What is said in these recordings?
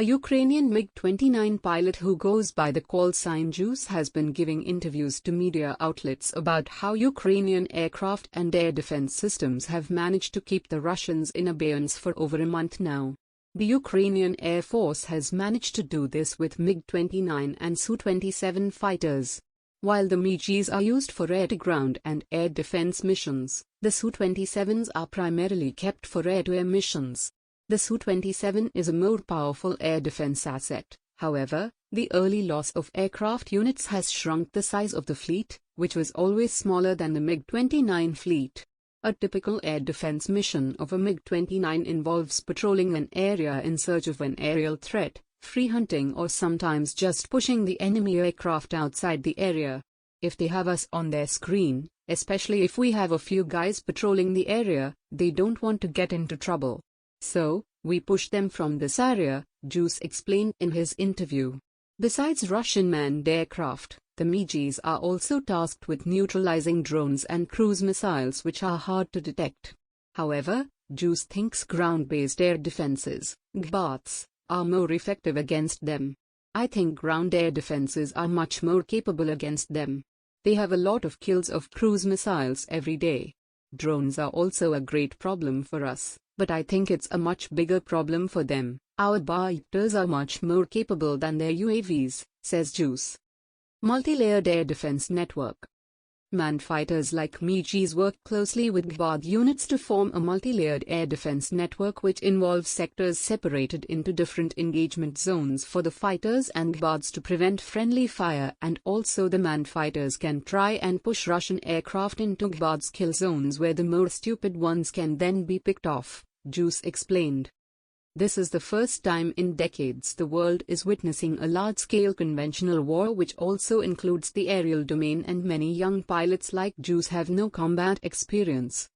A Ukrainian MiG-29 pilot who goes by the call sign Juice has been giving interviews to media outlets about how Ukrainian aircraft and air defense systems have managed to keep the Russians in abeyance for over a month now. The Ukrainian Air Force has managed to do this with MiG-29 and Su-27 fighters. While the MiGs are used for air-to-ground and air defense missions, the Su-27s are primarily kept for air-to-air missions. The Su-27 is a more powerful air defense asset. However, the early loss of aircraft units has shrunk the size of the fleet, which was always smaller than the MiG-29 fleet. A typical air defense mission of a MiG-29 involves patrolling an area in search of an aerial threat, free hunting, or sometimes just pushing the enemy aircraft outside the area. If they have us on their screen, especially if we have a few guys patrolling the area, they don't want to get into trouble. So, we push them from this area, Juice explained in his interview. Besides Russian manned aircraft, the MiGs are also tasked with neutralizing drones and cruise missiles which are hard to detect. However, Juice thinks ground-based air defenses, GBATs, are more effective against them. I think ground air defenses are much more capable against them. They have a lot of kills of cruise missiles every day. Drones are also a great problem for us, but I think it's a much bigger problem for them. Our fighters are much more capable than their UAVs, says Juice. Multi-layered air defense network. Manned fighters like MiGs work closely with GBAT units to form a multi-layered air defense network which involves sectors separated into different engagement zones for the fighters and GBATs to prevent friendly fire, and also the manned fighters can try and push Russian aircraft into GBAT's kill zones where the more stupid ones can then be picked off, Juice explained. This is the first time in decades the world is witnessing a large-scale conventional war which also includes the aerial domain, and many young pilots like Juice have no combat experience.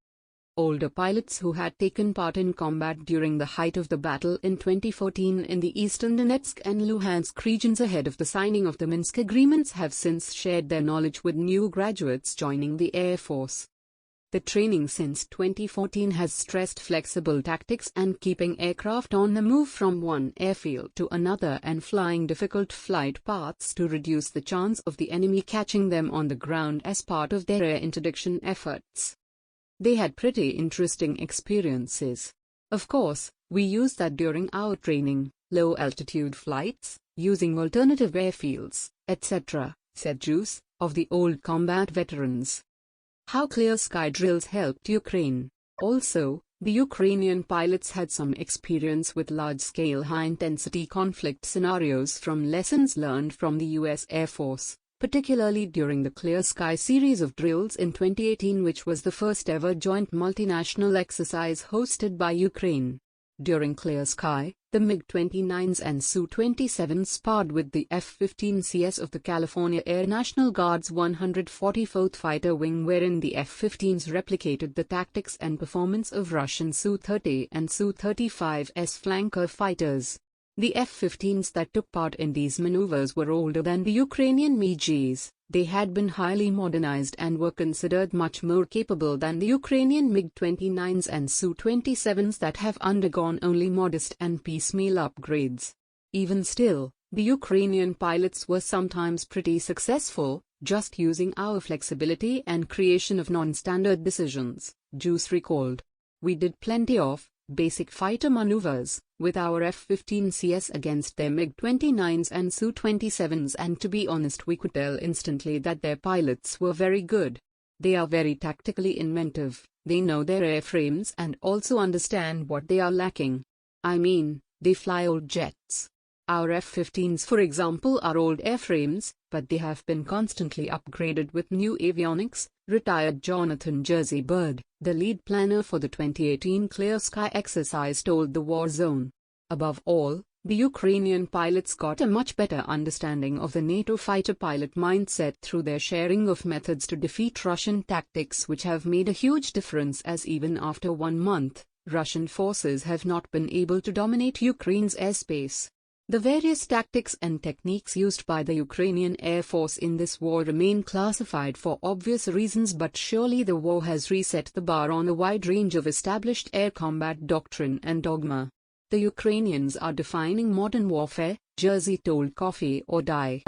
Older pilots who had taken part in combat during the height of the battle in 2014 in the eastern Donetsk and Luhansk regions ahead of the signing of the Minsk agreements have since shared their knowledge with new graduates joining the Air Force. The training since 2014 has stressed flexible tactics and keeping aircraft on the move from one airfield to another and flying difficult flight paths to reduce the chance of the enemy catching them on the ground as part of their air interdiction efforts. They had pretty interesting experiences. Of course, we used that during our training, low-altitude flights, using alternative airfields, etc., said Juice, of the old combat veterans. How clear sky drills helped Ukraine. Also, the Ukrainian pilots had some experience with large-scale high-intensity conflict scenarios from lessons learned from the US Air Force, particularly during the Clear Sky series of drills in 2018, which was the first ever joint multinational exercise hosted by Ukraine. During Clear Sky, the MiG-29s and Su-27 sparred with the F-15 CS of the California Air National Guard's 144th Fighter Wing, wherein the F-15s replicated the tactics and performance of Russian Su-30 and Su-35's flanker fighters. The F-15s that took part in these maneuvers were older than the Ukrainian MiGs. They had been highly modernized and were considered much more capable than the Ukrainian MiG-29s and Su-27s that have undergone only modest and piecemeal upgrades. Even still, the Ukrainian pilots were sometimes pretty successful, just using our flexibility and creation of non-standard decisions, Juice recalled. We did plenty of basic fighter maneuvers with our F-15 CS against their MiG-29s and Su-27s, and to be honest, we could tell instantly that their pilots were very good. They are very tactically inventive, they know their airframes and also understand what they are lacking. I mean, they fly old jets. Our F-15s, for example, are old airframes, but they have been constantly upgraded with new avionics, retired Jonathan Jersey Bird, the lead planner for the 2018 Clear Sky exercise, told the War Zone. Above all, the Ukrainian pilots got a much better understanding of the NATO fighter pilot mindset through their sharing of methods to defeat Russian tactics, which have made a huge difference, as even after 1 month, Russian forces have not been able to dominate Ukraine's airspace. The various tactics and techniques used by the Ukrainian Air Force in this war remain classified for obvious reasons, but surely the war has reset the bar on a wide range of established air combat doctrine and dogma. The Ukrainians are defining modern warfare, Jersey told Coffee or Die.